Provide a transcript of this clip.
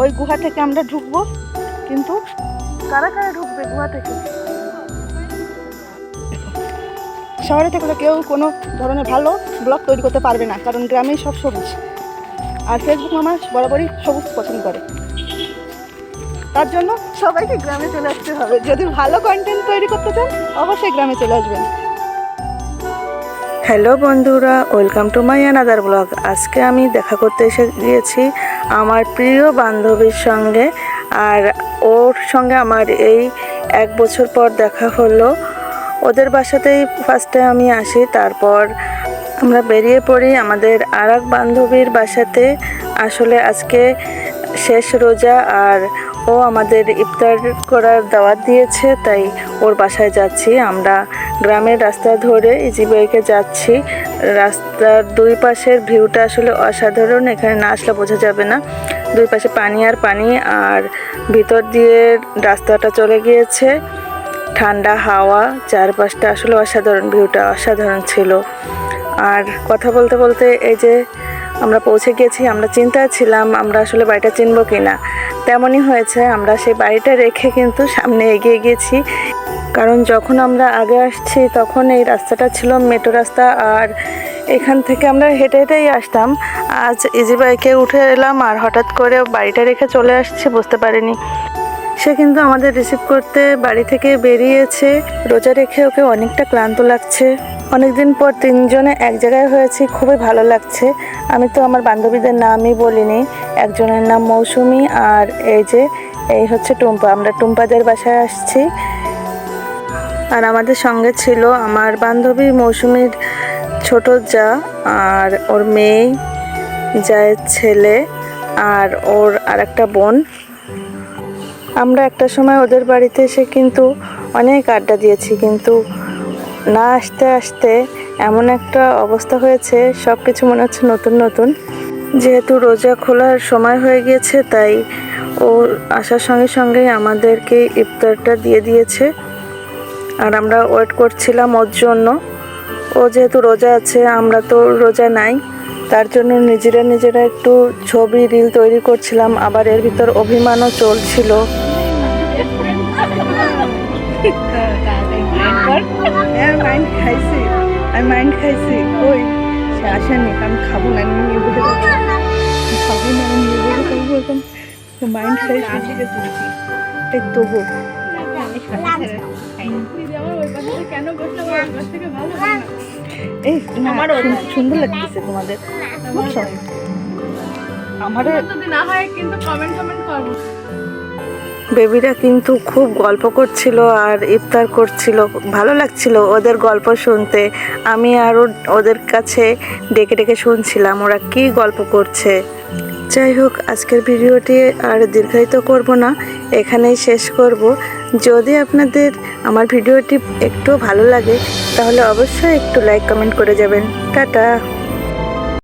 ওই গুহা থেকে আমরা ঢুকবো, কিন্তু কারা কারা ঢুকবে গুহা থেকে? শহরে থাকলে কেউ কোনো ধরনের ভালো ব্লগ তৈরি করতে পারবে না, কারণ গ্রামেই সব সবুজ। আর ফেসবুক মামা বরাবরই সবুজ পছন্দ করে, তার জন্য সবাইকে গ্রামে চলে আসতে হবে। যদি ভালো কন্টেন্ট তৈরি করতে চান অবশ্যই গ্রামে চলে আসবেন। হ্যালো বন্ধুরা, welcome to my another blog. আজকে আমি দেখা করতে এসে গিয়েছি আমার প্রিয় বান্ধবীর সঙ্গে, আর ওর সঙ্গে আমার এই 1 বছর পর দেখা হলো। ওদের বাসাতেই ফার্স্টে আমি আসি, তারপর আমরা বেরিয়ে পড়ি আমাদের আর এক বান্ধবীর বাসাতে। আসলে আজকে শেষ রোজা, আর ও আমাদের ইফতার করার দাওয়াত দিয়েছে, তাই ওর বাসায় যাচ্ছি। আমরা গ্রামের রাস্তা ধরে ইজি বাইকে যাচ্ছি। রাস্তার দুই পাশের ভিউটা আসলে অসাধারণ, এখানে না আসলে বোঝা যাবে না। দুই পাশে পানি আর পানি, আর ভিতর দিয়ে রাস্তাটা চলে গিয়েছে, ঠান্ডা হাওয়া, চারপাশটা আসলে অসাধারণ, ভিউটা অসাধারণ ছিল। আর কথা বলতে বলতে এই যে আমরা পৌঁছে গেছি। আমরা চিন্তায় ছিলাম আমরা আসলে বাড়িটা চিনবো কিনা, তেমনই হয়েছে। আমরা সেই বাড়িটা রেখে কিন্তু সামনে এগিয়ে গেছি, কারণ যখন আমরা আগে আসছি তখন এই রাস্তাটা ছিল মেট্রো রাস্তা, আর এখান থেকে আমরা হেঁটে হেঁটেই আসতাম। আজ ইজি বাইকে উঠে এলাম, আর হঠাৎ করে বাড়িটা রেখে চলে আসছি, বুঝতে পারিনি। সে কিন্তু আমাদের রিসিভ করতে বাড়ি থেকে বেরিয়েছে। রোজা রেখে ওকে অনেকটা ক্লান্ত লাগছে। অনেকদিন পর 3 জনে এক জায়গায় হয়েছি, খুবই ভালো লাগছে। আমি তো আমার বান্ধবীদের নামই বলিনি, একজনের নাম মৌসুমি, আর এই হচ্ছে টুম্পা। আমরা টুম্পাদের বাসায় আসছি। আর আমাদের সঙ্গে ছিল আমার বান্ধবী মৌসুমির ছোট যা, আর ওর মেয়ে, জায়ের ছেলে, আর ওর আরেকটা বোন। আমরা একটা সময় ওদের বাড়িতে এসে কিন্তু অনেক আড্ডা দিয়েছি, কিন্তু না আসতে আসতে এমন একটা অবস্থা হয়েছে, সব কিছু মনে হচ্ছে নতুন নতুন। যেহেতু রোজা খোলার সময় হয়ে গিয়েছে, তাই ও আসার সঙ্গে সঙ্গেই আমাদেরকে ইফতারটা দিয়ে দিয়েছে, আর আমরা ওয়েট করছিলাম ওর জন্য। ও যেহেতু রোজা আছে, আমরা তো রোজা নাই, তার জন্য নিজেরা একটু ছবি রিল তৈরি করছিলাম। আবার এর ভিতর অভিমানও চলছিল। মাইন্ড খাইছি ওই সে আসেনি, আমি খাবো না, নিয়ে বসে খাবো না, নিয়ে বসে খাবো বলতাম। মাইন্ড খাইছি এই তবু এই সুন্দর লাগতেছে তোমাদের। আমারও বেবিরা কিন্তু খুব গল্প করছিল আর ইফতার করছিল, ভালো লাগছিল ওদের গল্প শুনতে। আমি আরও ওদের কাছে ডেকে ডেকে শুনছিলাম ওরা কি গল্প করছে। যাই হোক, আজকের ভিডিওটি আর দীর্ঘায়িত করব না, এখানেই শেষ করব। যদি আপনাদের আমার ভিডিওটি একটু ভালো লাগে তাহলে অবশ্যই একটু লাইক কমেন্ট করে যাবেন। টাটা।